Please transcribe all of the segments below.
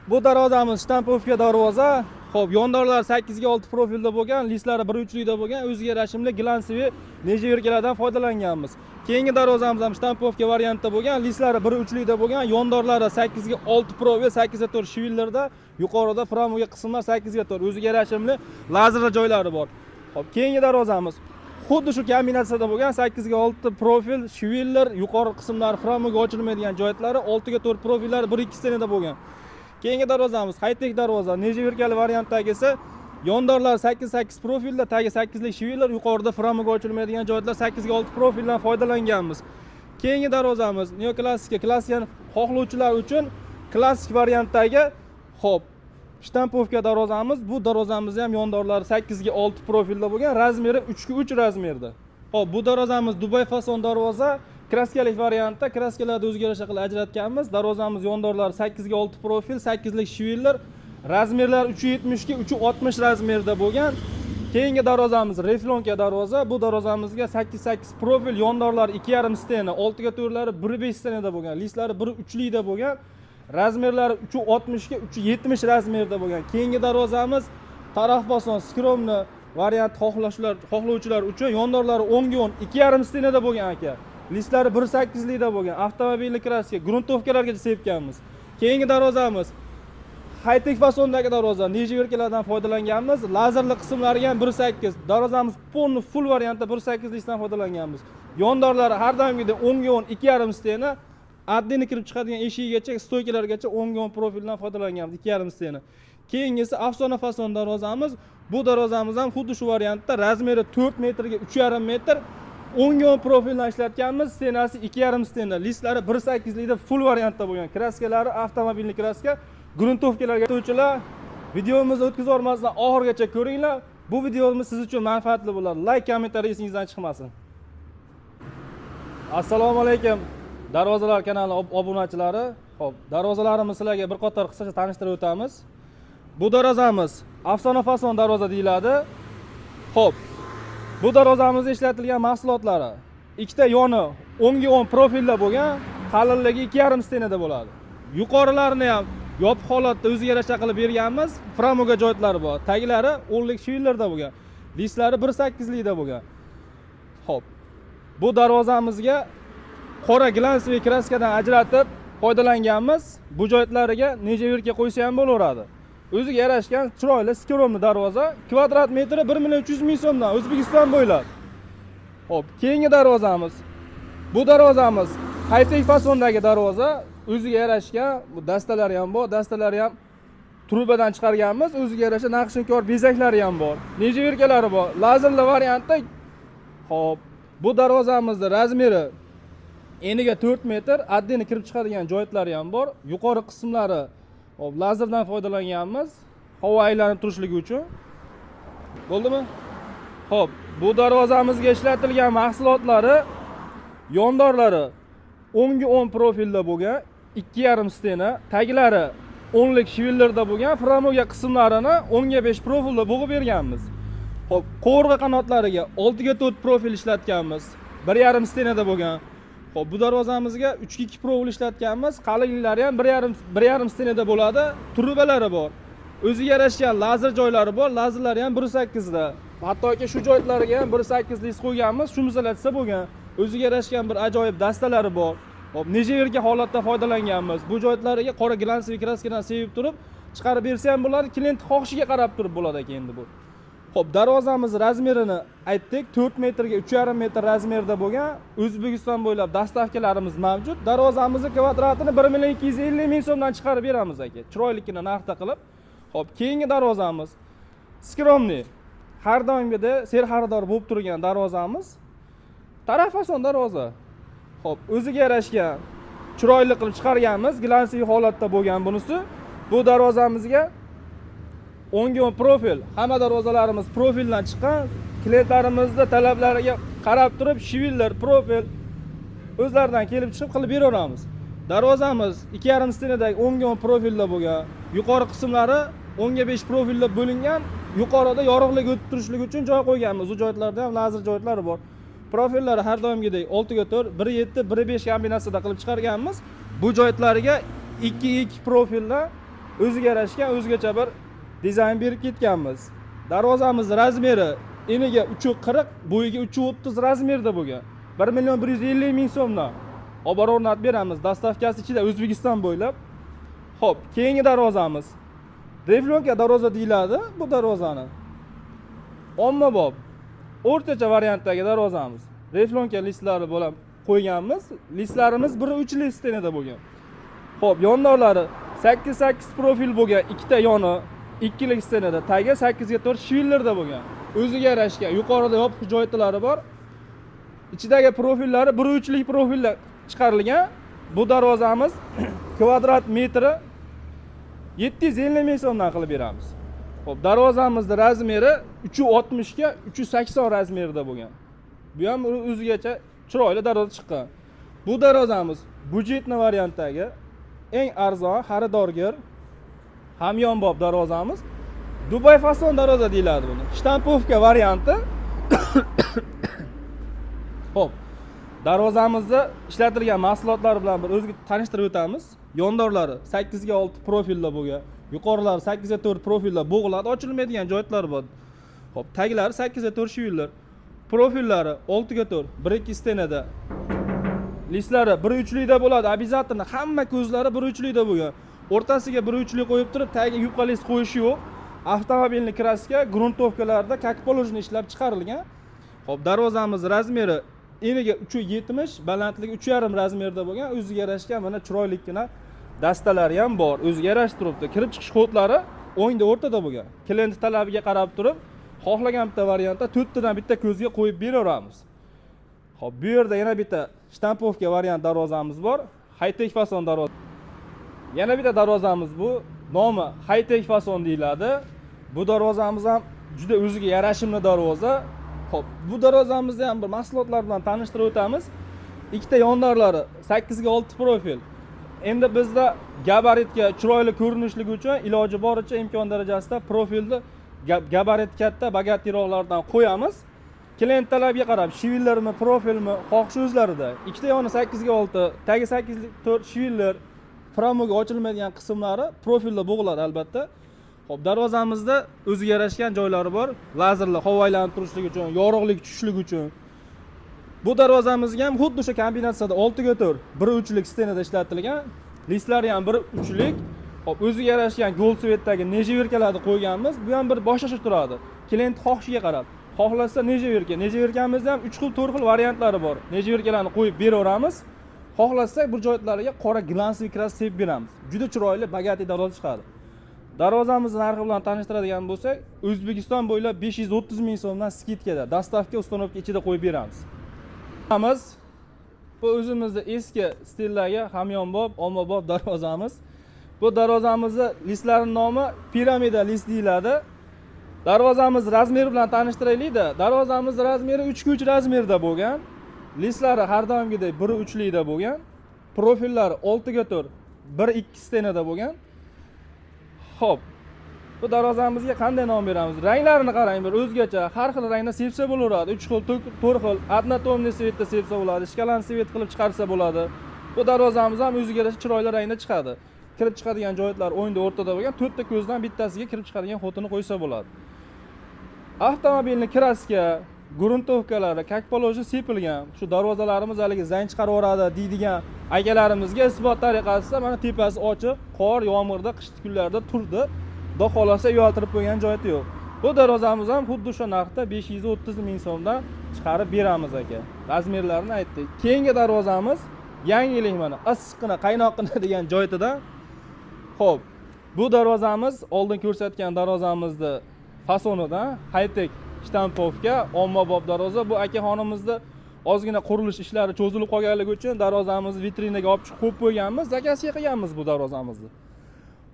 Bu darvozamiz shtampovka darvoza. Xo'p, yondarlar 8 ga 6 profilda bo'lgan, listlari 1/3 da bo'lgan, o'ziga yarashimli glansiy nejiverkalardan foydalanganmiz. Keyingi darvozamiz ham shtampovka variantida bo'lgan, listlari 1/3 da bo'lgan, yondarlari 8 ga 6 profil, 8 ga 4 shivillarda, yuqorida framoga qismlar 8 ga 4 o'ziga yarashimli lazerli joylari bor. Xo'p, keyingi darvozamiz xuddi shu kombinatsiyada bo'lgan 8 ga 6 profil, shivillar, yuqori qismlari framoga ochilmaydigan joylari, 6 ga 4 profillari 1-2 stenada bo'lgan. Keyingi darvozamiz high-tech darvoza, nejiverkali variantdagisi, yondarlar 8 profilda, tagi 8 lik shivillar, yuqorida framoga ochilmaydigan joylar 8 ga 6 profildan foydalanganmiz. Keyingi darvozamiz neoklassika, klassik xohlovchilar uchun klassik variantdagi, xo'p, shtampovka darvozamiz. Bu darvozamiz ham yondarlari 8 ga 6 profilda bo'lgan, razmeri 3 ga 3 razmerda. Xo'p, bu darvozamiz Dubay fason darvoza, kraskalik variantda, kraskalarda o'zgarish qilib ajratganmiz. Darvozamiz yondarlari 8 ga 6 profil, 8 lik shivillar, razmerlar 370 ga 360 razmerda bo'lgan. Keyingi darvozamiz reflonka darvoza. Bu darvozamizga 8 profil, yondarlari 2,5 stena, 6 ga 4lari 1,5 stenada bo'lgan, listlari 1/3 da bo'lgan. Razmerlari 360 ga 370 razmerda bo'lgan. Keyingi darvozamiz taraf boson skromni variant xohlovchilar uchun yondarlari 10 ga 10, 2,5 stenada bo'lgan aka. Listlari 1.8 likda bo'lgan. Avtomobilni kraska, gruntovkalargacha sepganmiz. Keyingi darvozamiz high-tech fasondagi darvoza, nejiverkalardan foydalanganmiz. Lazerli qismlari ham 1.8. Darvozamiz full variantda 1.8 likdan foydalanganmiz. Yondarlari har doimgidek 10 ga 10, 2,5 stena. Addini kirib chiqadigan eshigigacha, stoykalargacha 10 ga 10 profildan foydalanganmiz, 2,5 stena. Keyingisi afsona fason darvozamiz. Bu darvozamiz ham xuddi shu variantda, razmeri 4 metrga 3,5 metr, 10 ga 10 profildan ishlatganmiz, stenasi 2,5 stena, listlari 1.8 likda full variantda bo'lgan. Kraskalari avtomobilni kraska, gruntovkalarga o'tuvchilar. Videomizni o'tkazib olmasdan oxirigacha ko'ringlar. Bu videomiz siz uchun manfaatli bo'ladi. Like, kommentariy esingizdan chiqmasin. Assalomu alaykum. Darvozalar kanali obunachilari. Xo'p, darvozalarimizni sizlarga bir qator qisqacha tanishtirib o'tamiz. Bu darvozamiz afsona fason darvoza deyiladi. Xo'p, bu darvozamizda ishlatilgan mahsulotlari ikkita yoni 10 ga 10 profilda bo'lgan, qalinligi 2,5 stenada bo'ladi. Yuqorilarini ham yopiq holatda o'ziga yarasha qilib berganmiz. Framoga joylari bor. Taglari 10 lik shivillarda bo'lgan. Listlari 1.8 likda bo'lgan. Xo'p, bu darvozamizga qora glansiy kraskadan ajratib foydalanganmiz. Bu joylariga nejiverka qo'ysa ham bo'laveradi. O'ziga yarashgan chiroyli skromli darvoza, kvadrat metri 1.300.000 so'mdan O'zbekiston bo'ylab. Xo'p, keyingi darvozamiz. Bu darvozamiz high-tech fasondagi darvoza, o'ziga yarashgan, bu dastalari ham bor, dastalari ham trubadan chiqarganmiz, o'ziga yarasha naqshinkor bezaklari ham bor. Nejiverkalari bor, lazerli variantda. Xo'p, bu darvozamizning razmeri eniga 4 metr, addini kirib chiqadigan joylari ham bor. Yuqori qismlari hop, lazerdan foydalanganmiz, havo aylanib turishligi uchun. Bo'ldimi? Xo'p, bu darvozamizga ishlatilgan mahsulotlari yondarlari 10 ga 10 profilda bo'lgan, 2,5 stena, taglari 10 lik shivillarda bo'lgan, framoga qismlarini 10 ga 5 profilda bo'g'ib berganmiz. Xo'p, qovurg'a qanotlariga 6 ga 4 profil ishlatganmiz, 1,5 stenada bo'lgan. Xo'p, bu darvozamizga 3 ga 2 profil ishlatganmiz, qalinliklari ham 1,5 stenada bo'ladi, trubalari bor. O'ziga yarashgan lazer joylari bor, lazerlari ham 1.8 da. Hattoki shu joylariga ham 1.8 lik qo'yganmiz, shumzalatsa bo'lgan. O'ziga yarashgan bir ajoyib dastalari bor. Hop, nejiverka holatda foydalanganmiz. Bu joylariga qora glansiy kraskadan sevib turib chiqarib bersa ham bo'ladi, klient xohishiga qarab turib bo'ladi ekan endi bu. Hop, darvozamiz razmerini aytdik, 4 metrga 3,5 metr razmerda bo'lgan, O'zbekiston bo'ylab dastavkalarimiz mavjud. Darvozamizning kvadratini 1.250.000 so'mdan chiqarib beramiz aka, chiroylikini narxda qilib. Hop, keyingi darvozamiz skromniy, har doimgidek serxaridor bo'lib turgan darvozamiz. Taraf fason darvoza. Hop, o'ziga yarashgan, chiroyli qilib chiqarganmiz, glansiy holatda bo'lgan bunisi. Bu darvozamizga 10 ga 10 profil. Hamma darvozalarimiz profildan chiqqan. Klientlarimizning talablariga qarab turib, shivillar, profil o'zlaridan kelib chiqib qilib beraveramiz. Darvozamiz 2,5 stenadagi 10 ga 10 profilda bo'lgan. Yuqori qismlari 10 ga 5 profilda bo'lingan. Yuqorida yorug'lik o'tib turishligi uchun joy qo'yganmiz. U joylarda ham lazer joylari bor. Profillari har doimgidek 6 ga 4, 1.7, 1.5 kombinatsiyada qilib chiqarganmiz. Bu joylariga 2 ga 2 profilda o'ziga yarashgan o'zgacha bir dizayn berib ketganmiz. Darvozamiz razmeri eniga 3.40, bo'yiga 3.30 razmerda bo'lgan. 1.150.000 so'mdan obora o'rnatib beramiz. Dastavkasi ichida O'zbekiston bo'ylab. Xo'p, keyingi darvozamiz Reflonka darvoza deyiladi bu darvozani. Ommabop o'rtacha variantdagi darvozamiz. Reflonka listlari bilan qo'yganmiz. Listlarimiz 1.3 list tenida bo'lgan. Xo'p, yondorlari 8 profil bo'lgan, ikkita yoni 2 lik stenada, tagi 8/4 shivillarda bo'lgan. O'ziga yarashgan yuqorida yopiq joytalari bor. Ichidagi profillari 1.3 lik profillar chiqarilgan. Bu darvozamiz kvadrat metri 750 ming so'mdan qilib beramiz. Xo'p, darvozamizning razmeri 3.60 ga 3.80 razmerida bo'lgan. Bu ham o'zigacha chiroyli darvoza chiqqan. Bu darvozamiz budjetli variantdagi eng arzon, xaridorgir, hamyonbop darvozamiz. Dubay fason darvoza deyiladi buni. Shtampovka varianti. Xo'p, darvozamizda ishlatilgan mahsulotlar bilan bir o'zga tanishtirib o'tamiz. Yondorlari 8 ga 6 profilda bo'lgan, yuqorilari 8 ga 4 profilda bo'g'iladi, ochilmaydigan joylari bor. Xo'p, taglari 8 ga 4 shivillar. Profillari 6 ga 4, 1-2 stenada. Listlari 1.3 likda bo'ladi. Обязательно hamma ko'zlari 1.3 likda bo'lgan. O'rtasiga 1.3 lik qo'yib turib, tagiga yupqa list qo'yish yo'q. Avtomobilning kraska gruntovkalarida как положено ishlab chiqarilgan. Xo'p, darvozamiz razmeri eniga 3.70, balandligi 3.5 razmerda bo'lgan. O'ziga yarashgan mana chiroylikgina dastalari ham bor. O'ziga yarashib turibdi. Kirib chiqish kodlari o'ngda o'rtada bo'lgan. Klient talabiga qarab turib, xohlagan bitta variantda 4 tadan bitta ko'zga qo'yib beraveramiz. Xo'p, bu yerda yana bitta shtampovka variant darvozamiz bor. High-tech fason darvoza. Yana bitta darvozamiz bu. Nomi High-tech fason deyiladi. Bu darvozamiz ham juda o'ziga yarashimli darvoza. Xo'p, bu darvozamizni ham bir mahsulotlar bilan tanishtirib o'tamiz. Ikkita yondorlari 8 ga 6 profil. Endi bizda gabaritga chiroyli ko'rinishligi uchun iloji boricha imkon darajasida profilni gabarit katta bagatiroqlardan qo'yamiz. Klient talabiga qarab shivillarmi, profilmi, xohish o'zlarida. Ikkita yoni 8 ga 6, tagi 8 ga 4 shivillar, framoga ochilmaydigan qismlari profilda bo'g'iladi albatta. Xo'p, darvozamizda o'ziga yarashgan joylari bor. Lazerli havo aylantirishlik uchun, yorug'lik tushishlik uchun. Bu darvozamizga ham xuddi o'sha kombinatsiyada 6 ga 4, 1.3 lik stenada ishlatilgan. Listlari ham 1.3 lik. Xo'p, o'ziga yarashgan gold svetdagi nejeverkalarni qo'yganmiz. Bu ham bir boshqacha turadi. Klient xohishiga qarab. Xohlasa nejeverkamizda ham 3 xil, 4 xil variantlari bor. Nejeverkalarni qo'yib beraveramiz. Xohlasak bu joylariga qora glansli kras sepib beramiz. Juda chiroyli bagati darvoza chiqadi. Darvozamizni narxi bilan tanishtiradigan bo'lsak, O'zbekiston bo'ylab 530 ming so'mdan skidkada, dastavka ustanovka ichida qo'yib beramiz. Bu o'zimizning eski stildagi hamyonbop, ommabop darvozamiz. Bu darvozamizning listlarining nomi piramida list deyiladi. Darvozamiz razmeri bilan tanishtiraylik-da. Darvozamiz razmeri 3 ga 3 razmerda bo'lgan. Listlari har doimgidek 1.3 likda bo'lgan. Profillari 6 ga 4, 1-2 stenada bo'lgan. Xo'p, bu darvozamizga qanday nom beramiz? Ranglarini qarang, bir o'zgacha, har xil rangda sepsa bo'laveradi. 3 xil, 4 xil, однотонный svetda sepsa bo'ladi, shkalan svet qilib chiqarsa bo'ladi. Bu darvozamiz ham o'ziga yarasha chiroyli rangda chiqadi. Kirib chiqadigan joylar o'ngda o'rtada bo'lgan, 4 ta ko'zdan bittasiga kirib chiqadigan xotini qo'ysa bo'ladi. Avtomobilning kraska, gruntovkalari как положено sepilgan. Shu darvozalarimiz haligi zang chiqarib yuboradi deydigan akalarimizga isbot tariqasida mana tepasi ochiq, qor, yomg'irda, qish kunlarida turdi. Xudo xolasa uyaltirib qo'ygan joyi yo'q. Bu darvozamiz ham xuddi shu narxda 530 ming so'mdan chiqarib beramiz aka. Razmerlarini aytdik. Keyingi darvozamiz yangilik mana issiqqina, qaynoqqina degan joyida. Xo'p, bu darvozamiz oldin ko'rsatgan darvozamizni fasonidan high-tech shtampovka, ommabop darvoza. Bu akaxonimizda ozgina qurilish ishlari cho'zilib qolganligi uchun darvozamizni vitrinaga olib chiqib qo'yib qo'yganmiz, zakazga qilganmiz bu darvozamizni.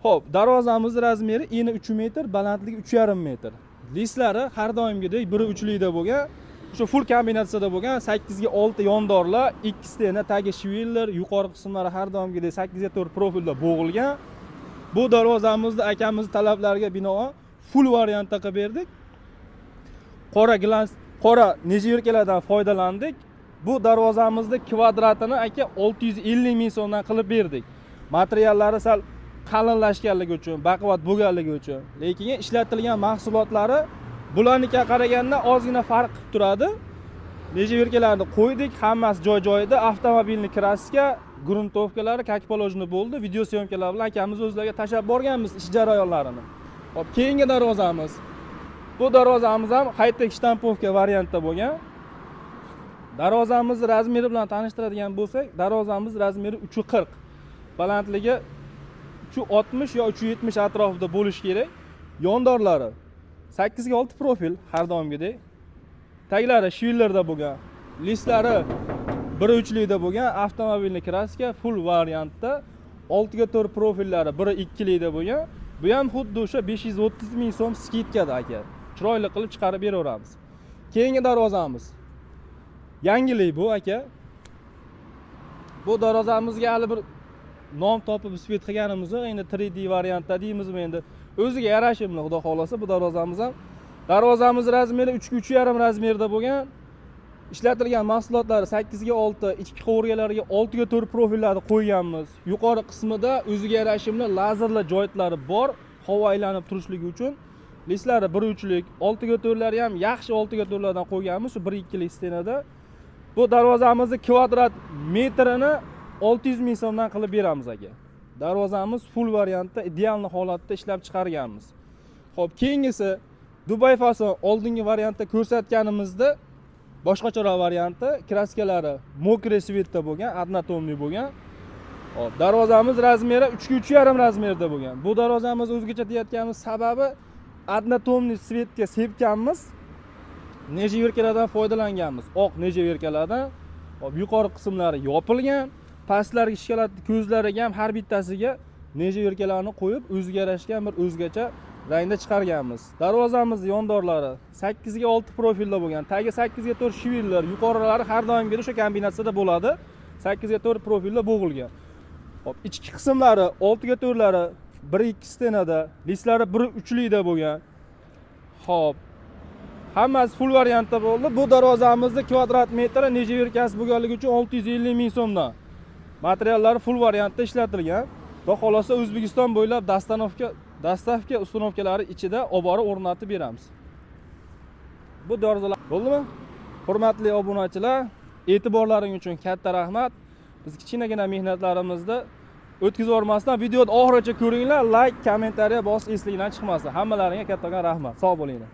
Xo'p, darvozamiz razmeri eni 3 metr, balandligi 3.5 metr. Listlari har doimgidek 1.3 likda bo'lgan. Shu full kombinatsiyada bo'lgan 8 ga 6 yondorlar, 2 stena tagi shivillar, yuqori qismlari har doimgidek 8 ga 4 profilda bo'g'ilgan. Bu darvozamizni akamiz talablariga binoan full variantda qilib berdik. Qora glans, qora nejeverkalardan foydalandik. Bu darvozamizni kvadratini aka 650 ming so'mdan qilib berdik. Materiallari sal qalinlashganligi uchun, baquvvat bo'lganligi uchun. Lekin ishlatilgan mahsulotlari bularnikiga qaraganda ozgina farq qilib turadi. Nejiverkalarni qo'ydik, hammasi joy-joyida, avtomobilni kraska, gruntovkalari, kakpolojni bo'ldi. Video syomkalar bilan akamiz o'zlariga tashab borganmiz ish jarayonlarini. Hop, keyingi darvozamiz. Bu darvozamiz ham high-tech shtampovka variantda bo'lgan. Darvozamiz razmeri bilan tanishtiradigan bo'lsak, darvozamiz razmeri 340. Balandligi 360 yo 370 atrofida bo'lishi kerak. Yondorlari 8 ga 6 profil har doimgidek. Taglari shvillerda bo'lgan. Listlari 1.3likda bo'lgan, avtomobilni kraska full variantda. 6 ga 4 profillari 1.2likda bo'lgan. Bu ham xuddi o'sha 530 ming so'm skidkada aka. Chiroyli qilib chiqarib beraveramiz. Keyingi darvozamiz. Yangilik bu aka. Bu darvozamizga hali bir nom topib isbet qilganimiz yo'q. Endi 3D variantda deymizmi endi. O'ziga yarashimli, xudo xolasa bu darvozamiz ham. Darvozamiz razmeri 3 ga 3.5 razmerda bo'lgan. Ishlatilgan mahsulotlari 8 ga 6, ichki qovurgalariga 6 ga 4 profillarni qo'yganmiz. Yuqori qismida o'ziga yarashimli lazerli joytlari bor, havo aylanib turishligi uchun. Listlari 1.3lik, 6 ga 4lari ham yaxshi 6 ga 4lardan qo'yganmiz, shu 1.2lik stenada. Bu darvozamizni kvadrat metrini 600 ming so'mdan qilib beramiz aka. Darvozamiz full variantda, ideal holatda ishlab chiqarganmiz. Xo'p, keyingisi Dubai fason oldingi variantda ko'rsatganimizda boshqacharoq varianti, kraskalari mokre svetda bo'lgan, однотонный bo'lgan. Hop, darvozamiz razmeri 3 ga 3.5 razmerda bo'lgan. Bu darvozamiz o'zgacha deyotganimiz sababi однотонный svetga sepganmiz. Nejiverkalardan foydalanganmiz. Oq nejiverkalardan. Hop, yuqori qismlari yopilgan, pastlargi shikolatli ko'zlariga ham har bittasiga nejiverkalarni qo'yib, o'ziga yarashgan bir o'zgacha rangda chiqarganmiz. Darvozamiz yondorlari 8 ga 6 profilda bo'lgan. Tagi 8 ga 4 shviller, yuqorilari har doimgidek o'sha kombinatsiyada bo'ladi. 8 ga 4 profilda bo'g'ilgan. Hop, ichki qismlari 6 ga 4lari 1.2 stenada, listlari 1.3likda bo'lgan. Hop, hammasi full variantda bo'ldi. Bu darvozamizda kvadrat metri nejiverkasi bo'lganligi uchun 650 ming so'mdan. Materiallari full variantda ishlatilgan. Va xolosa O'zbekiston bo'ylab dastavka ustunovkalari ichida olib borib o'rnatib beramiz. Bu darvozalar bo'ldimi? Hurmatli obunachilar, e'tiborlaring uchun katta rahmat. Biz kichkinagina mehnatlarimizni o'tkazib yormasdan videoni oxirigacha ko'ringlar, like, kommentariya bosib eslikdan chiqmasin. Hammalaringga kattakon rahmat. Sog' bo'linglar.